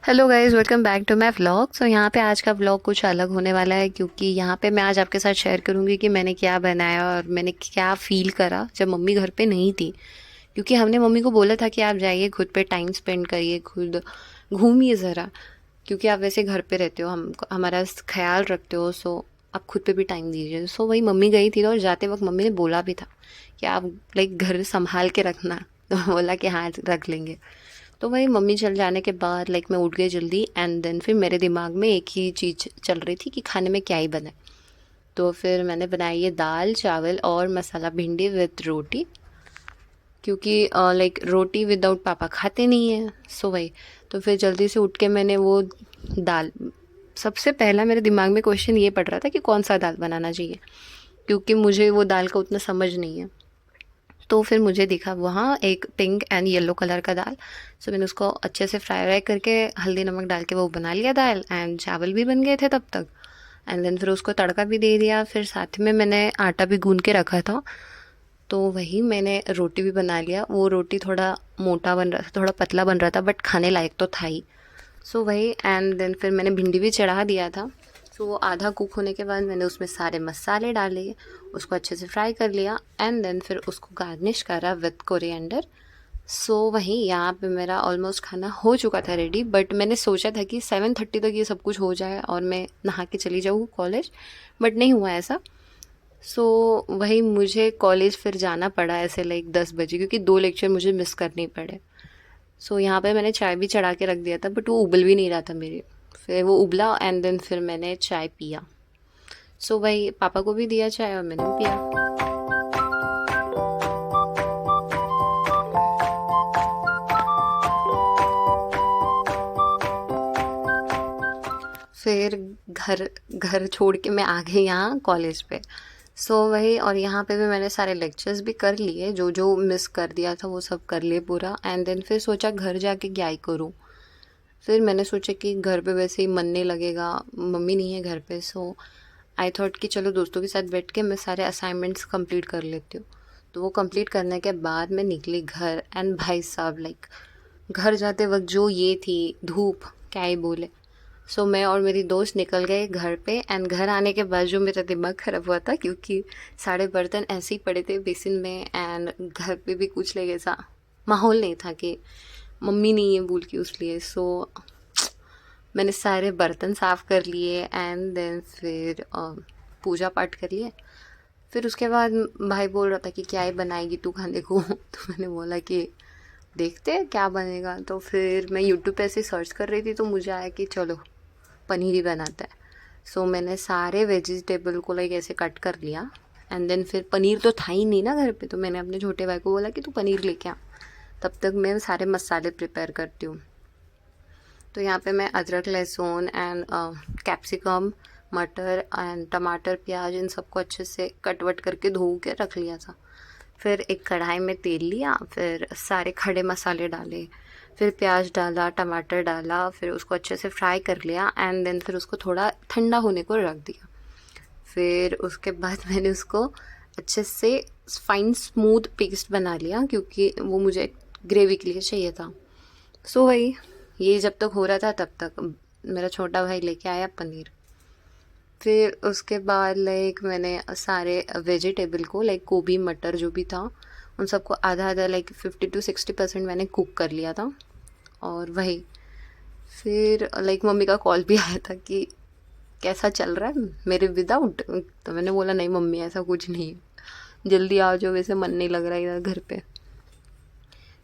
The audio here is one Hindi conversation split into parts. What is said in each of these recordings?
Hello guys, welcome back to my vlog. So यहाँ पे आज का व्लॉग कुछ अलग होने वाला है क्योंकि यहाँ पे मैं आज आपके साथ शेयर करूँगी कि मैंने क्या बनाया और मैंने क्या फ़ील करा जब मम्मी घर पे नहीं थी। क्योंकि हमने मम्मी को बोला था कि आप जाइए, खुद पे टाइम स्पेंड करिए, खुद घूमिए ज़रा, क्योंकि आप वैसे घर पे रहते हो, हम हमारा ख्याल रखते हो। सो आप खुद पे भी टाइम दीजिए। सो वही मम्मी गई थी और जाते वक्त मम्मी ने बोला भी था कि आप लाइक घर संभाल के रखना। तो बोला कि हाँ, रख लेंगे। तो वही मम्मी चल जाने के बाद लाइक मैं उठ गई जल्दी एंड देन फिर मेरे दिमाग में एक ही चीज़ चल रही थी कि खाने में क्या ही बनाए। तो फिर मैंने बनाई ये दाल चावल और मसाला भिंडी विद रोटी, क्योंकि लाइक रोटी विदाउट पापा खाते नहीं हैं। सो वही, तो फिर जल्दी से उठ के मैंने वो दाल, सबसे पहला मेरे दिमाग में क्वेश्चन ये पड़ रहा था कि कौन सा दाल बनाना चाहिए, क्योंकि मुझे वो दाल का उतना समझ नहीं है। तो फिर मुझे दिखा वहाँ एक पिंक एंड येलो कलर का दाल। सो मैंने उसको अच्छे से फ्राई व्राई करके हल्दी नमक डाल के वो बना लिया दाल, एंड चावल भी बन गए थे तब तक। एंड देन फिर उसको तड़का भी दे दिया। फिर साथ में मैंने आटा भी गूंद के रखा था, तो वही मैंने रोटी भी बना लिया। वो रोटी थोड़ा मोटा बन रहा था, थोड़ा पतला बन रहा था, बट खाने लायक तो था ही। सो वही, एंड देन फिर मैंने भिंडी भी चढ़ा दिया था। सो वो आधा कुक होने के बाद मैंने उसमें सारे मसाले डाले, उसको अच्छे से फ्राई कर लिया एंड देन फिर उसको गार्निश करा विद कोरिएंडर। सो वही, यहाँ पे मेरा ऑलमोस्ट खाना हो चुका था रेडी, बट मैंने सोचा था कि 7:30 तक ये सब कुछ हो जाए और मैं नहा के चली जाऊँ कॉलेज, बट नहीं हुआ ऐसा। सो वही, मुझे कॉलेज फिर जाना पड़ा ऐसे लाइक 10 बजे, क्योंकि 2 लेक्चर मुझे मिस करने पड़े। सो यहाँ पे मैंने चाय भी चढ़ा के रख दिया था, बट वो उबल भी नहीं रहा था मेरे। फिर वो उबला एंड देन फिर मैंने चाय पिया। सो वही, पापा को भी दिया चाय और मैंने भी पिया। फिर घर घर छोड़ के मैं आ गई यहाँ कॉलेज पे। सो वही, और यहाँ पे भी मैंने सारे लेक्चर्स भी कर लिए, जो जो मिस कर दिया था वो सब कर लिए पूरा। एंड देन फिर सोचा घर जाके क्या ही करूँ। फिर मैंने सोचा कि घर पे वैसे ही मन नहीं लगेगा, मम्मी नहीं है घर पे। सो आई थॉट कि चलो दोस्तों के साथ बैठ के मैं सारे असाइनमेंट्स कंप्लीट कर लेती हूँ। तो वो कंप्लीट करने के बाद मैं निकली घर, एंड भाई साहब लाइक घर जाते वक्त जो ये थी धूप, क्या ही बोले। सो मैं और मेरी दोस्त निकल गए घर पे, एंड घर आने के बाद जो मेरा दिमाग ख़राब हुआ था, क्योंकि सारे बर्तन ऐसे ही पड़े थे बेसिन में, एंड घर पे भी कुछ लगे ऐसा माहौल नहीं था कि मम्मी नहीं है बोल के, उसलिए। सो मैंने सारे बर्तन साफ़ कर लिए एंड देन फिर पूजा पाठ कर लिए। फिर उसके बाद भाई बोल रहा था कि क्या ही बनाएगी तू खाने को। तो मैंने बोला कि देखते हैं क्या बनेगा। तो फिर मैं यूट्यूब पे ऐसे सर्च कर रही थी, तो मुझे आया कि चलो पनीर ही बनाता है। सो मैंने सारे वेजिटेबल को लाइक ऐसे कट कर लिया, एंड देन फिर पनीर तो था ही नहीं ना घर पे, तो मैंने अपने छोटे भाई को बोला कि तू पनीर लेके आ, तब तक मैं सारे मसाले प्रिपेयर करती हूँ। तो यहाँ पे मैं अदरक लहसुन एंड कैप्सिकम, मटर एंड टमाटर प्याज, इन सबको अच्छे से कट वट करके धो के रख लिया था। फिर एक कढ़ाई में तेल लिया, फिर सारे खड़े मसाले डाले, फिर प्याज डाला, टमाटर डाला, फिर उसको अच्छे से फ्राई कर लिया एंड देन फिर उसको थोड़ा ठंडा होने को रख दिया। फिर उसके बाद मैंने उसको अच्छे से फाइन स्मूथ पेस्ट बना लिया, क्योंकि वो मुझे ग्रेवी के लिए चाहिए था। सो वही, ये जब तक हो रहा था तब तक मेरा छोटा भाई लेके आया पनीर। फिर उसके बाद लाइक मैंने सारे वेजिटेबल को लाइक गोभी मटर जो भी था उन सबको आधा आधा लाइक 50 to 60% मैंने कुक कर लिया था। और वही, फिर लाइक मम्मी का कॉल भी आया था कि कैसा चल रहा है मेरे विदाउट। तो मैंने बोला नहीं मम्मी, ऐसा कुछ नहीं है, जल्दी आ जाओ, वैसे मन नहीं लग रहा है इधर घर पे।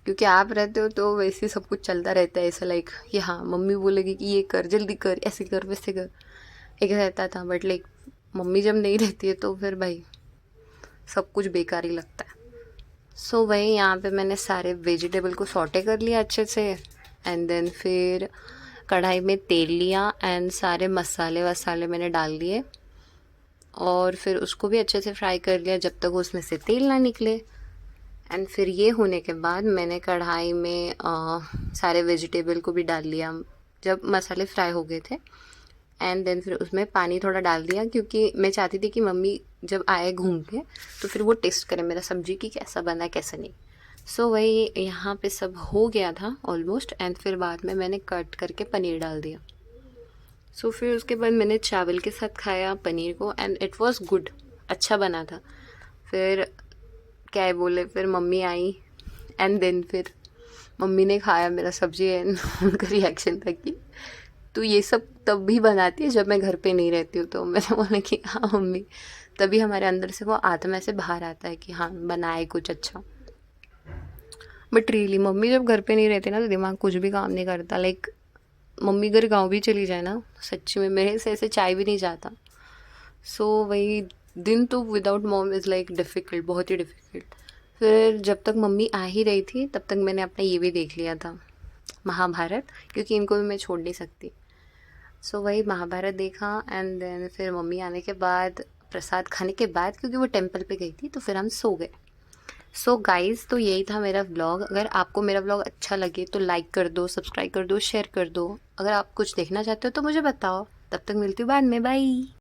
क्योंकि आप रहते हो तो वैसे सब कुछ चलता रहता है ऐसा लाइक कि हाँ मम्मी बोलेगी कि ये कर, जल्दी कर, ऐसे कर वैसे कर, एक रहता था। बट लाइक मम्मी जब नहीं रहती है तो फिर भाई सब कुछ बेकार ही लगता है। सो वही, यहाँ पे मैंने सारे वेजिटेबल को सॉटे कर लिया अच्छे से, एंड देन फिर कढ़ाई में तेल लिया एंड सारे मसाले वसाले मैंने डाल दिए, और फिर उसको भी अच्छे से फ्राई कर लिया जब तक उसमें से तेल ना निकले। एंड फिर ये होने के बाद मैंने कढ़ाई में सारे वेजिटेबल को भी डाल लिया जब मसाले फ्राई हो गए थे। एंड देन फिर उसमें पानी थोड़ा डाल दिया, क्योंकि मैं चाहती थी कि मम्मी जब आए घूम के तो फिर वो टेस्ट करें मेरा सब्जी कि कैसा बना है कैसा नहीं। सो वही यहाँ पे सब हो गया था ऑलमोस्ट, एंड फिर बाद में मैंने कट करके पनीर डाल दिया। सो फिर उसके बाद मैंने चावल के साथ खाया पनीर को, एंड इट वाज गुड, अच्छा बना था। फिर क्या है बोले, फिर मम्मी आई, एंड देन फिर मम्मी ने खाया मेरा सब्जी, एंड उनका रिएक्शन था कि तू ये सब तब भी बनाती है जब मैं घर पे नहीं रहती हूँ। तो मैंने बोला कि हाँ मम्मी। तभी हमारे अंदर से वो आत्मा से बाहर आता है कि हाँ बनाए कुछ अच्छा। बट रियली मम्मी जब घर पे नहीं रहती ना तो दिमाग कुछ भी काम नहीं करता। लाइक मम्मी अगर गाँव भी चली जाए ना, सच्ची में मेरे से ऐसे चाय भी नहीं जाता। सो वही दिन तो without mom is like difficult, बहुत ही डिफ़िकल्ट। फिर जब तक मम्मी आ ही रही थी तब तक मैंने अपना ये भी देख लिया था, महाभारत, क्योंकि इनको भी मैं छोड़ नहीं सकती। सो वही महाभारत देखा, एंड देन फिर मम्मी आने के बाद, प्रसाद खाने के बाद, क्योंकि वो टेम्पल पे गई थी, तो फिर हम सो गए। सो गाइज़, तो यही था मेरा व्लॉग। अगर आपको मेरा व्लॉग अच्छा लगे तो लाइक कर दो, सब्सक्राइब कर दो, शेयर कर दो। अगर आप कुछ देखना चाहते हो तो मुझे बताओ। तब तक मिलती हूँ बाद में, बाय।